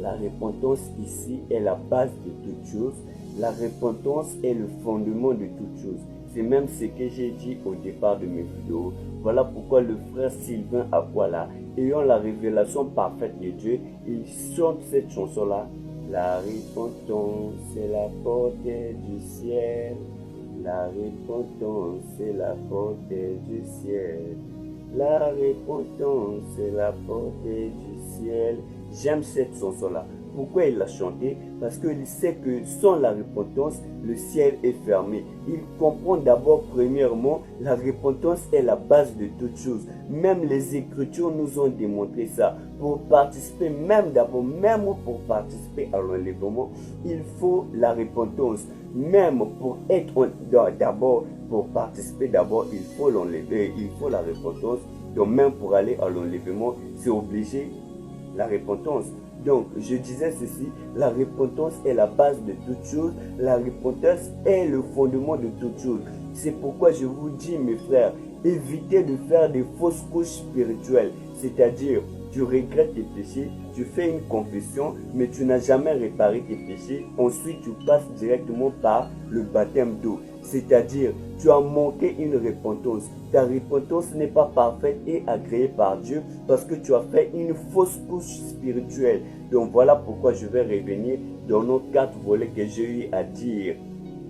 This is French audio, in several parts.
La repentance ici est la base de toute chose. La repentance est le fondement de toute chose. C'est même ce que j'ai dit au départ de mes vidéos. Voilà pourquoi le frère Sylvain Akwala, ayant la révélation parfaite de Dieu, il chante cette chanson-là. La repentance, c'est la porte du ciel. La repentance, c'est la porte du ciel. La repentance, c'est la porte du ciel. J'aime cette chanson-là. Pourquoi il l'a chantée? Parce qu'il sait que sans la repentance, le ciel est fermé. Il comprend d'abord, premièrement, la repentance est la base de toute chose. Même les Écritures nous ont démontré ça. Pour participer, même pour participer à l'enlèvement, il faut la repentance. Même pour être d'abord, pour participer d'abord, il faut l'enlever, il faut la repentance. Donc même pour aller à l'enlèvement, c'est obligé la repentance. Donc, je disais ceci, la repentance est la base de toute chose, la repentance est le fondement de toute chose. C'est pourquoi je vous dis, mes frères, évitez de faire des fausses couches spirituelles, c'est-à-dire, tu regrettes tes péchés, tu fais une confession, mais tu n'as jamais réparé tes péchés. Ensuite, tu passes directement par le baptême d'eau. C'est-à-dire, tu as manqué une repentance. Ta repentance n'est pas parfaite et agréée par Dieu parce que tu as fait une fausse couche spirituelle. Donc voilà pourquoi je vais revenir dans nos 4 volets que j'ai eu à dire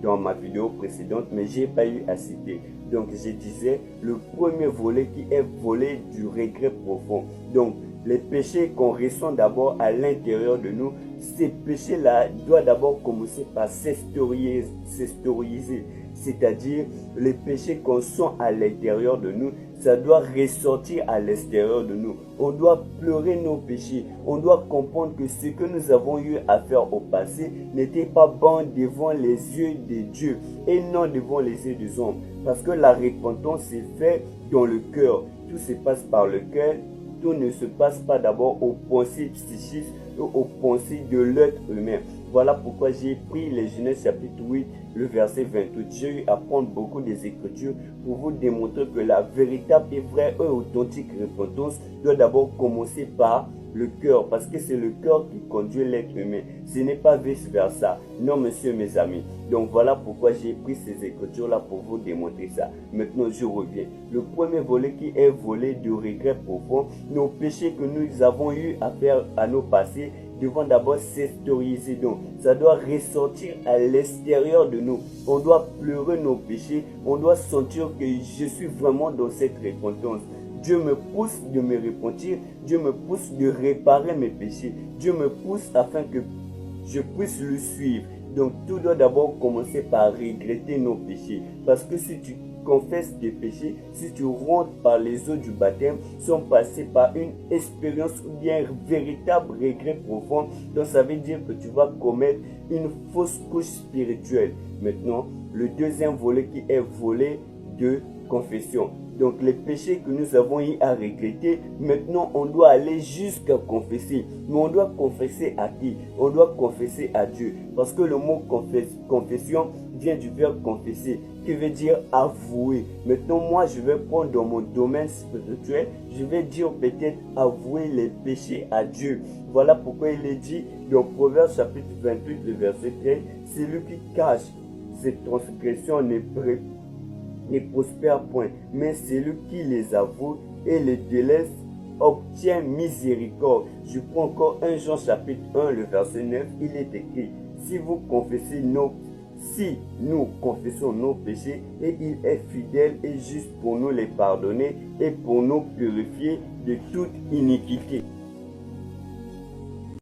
dans ma vidéo précédente, mais je n'ai pas eu à citer. Donc je disais, le premier volet qui est volet du regret profond. Donc les péchés qu'on ressent d'abord à l'intérieur de nous, ces péchés-là doivent d'abord commencer par s'extérioriser. C'est-à-dire, les péchés qu'on sent à l'intérieur de nous, ça doit ressortir à l'extérieur de nous. On doit pleurer nos péchés. On doit comprendre que ce que nous avons eu à faire au passé n'était pas bon devant les yeux de Dieu et non devant les yeux des hommes. Parce que la repentance s'est faite dans le cœur. Tout se passe par le cœur. Tout ne se passe pas d'abord aux pensées psychiques ou aux pensées de l'être humain. Voilà pourquoi j'ai pris les Genèse chapitre 8, le verset 28. J'ai eu à prendre beaucoup des Écritures pour vous démontrer que la véritable et vraie et authentique repentance doit d'abord commencer par le cœur, parce que c'est le cœur qui conduit l'être humain. Ce n'est pas vice-versa. Non, monsieur, mes amis. Donc voilà pourquoi j'ai pris ces Écritures-là pour vous démontrer ça. Maintenant, je reviens. Le premier volet qui est volet de regret profond, nos péchés que nous avons eu à faire à nos passés, devons d'abord s'extérioriser. Donc, ça doit ressortir à l'extérieur de nous. On doit pleurer nos péchés. On doit sentir que je suis vraiment dans cette repentance. Dieu me pousse de me repentir. Dieu me pousse de réparer mes péchés. Dieu me pousse afin que je puisse le suivre. Donc, tout doit d'abord commencer par regretter nos péchés. Parce que si tu confesses tes péchés, si tu rentres par les eaux du baptême, sans passer par une expérience ou bien un véritable regret profond, donc ça veut dire que tu vas commettre une fausse couche spirituelle. Maintenant, le deuxième volet qui est volet de confession. Donc les péchés que nous avons eu à regretter, maintenant on doit aller jusqu'à confesser. Mais on doit confesser à qui? On doit confesser à Dieu. Parce que le mot confession vient du verbe confesser, qui veut dire avouer. Maintenant moi je vais prendre dans mon domaine spirituel, je vais dire peut-être avouer les péchés à Dieu. Voilà pourquoi il est dit dans Proverbes chapitre 28, le verset 13, celui qui cache ses transgressions ne prospère point, mais celui qui les avoue et les délaisse obtient miséricorde. Je prends encore 1 Jean chapitre 1, le verset 9, il est écrit, si nous confessons nos péchés, et il est fidèle et juste pour nous les pardonner et pour nous purifier de toute iniquité.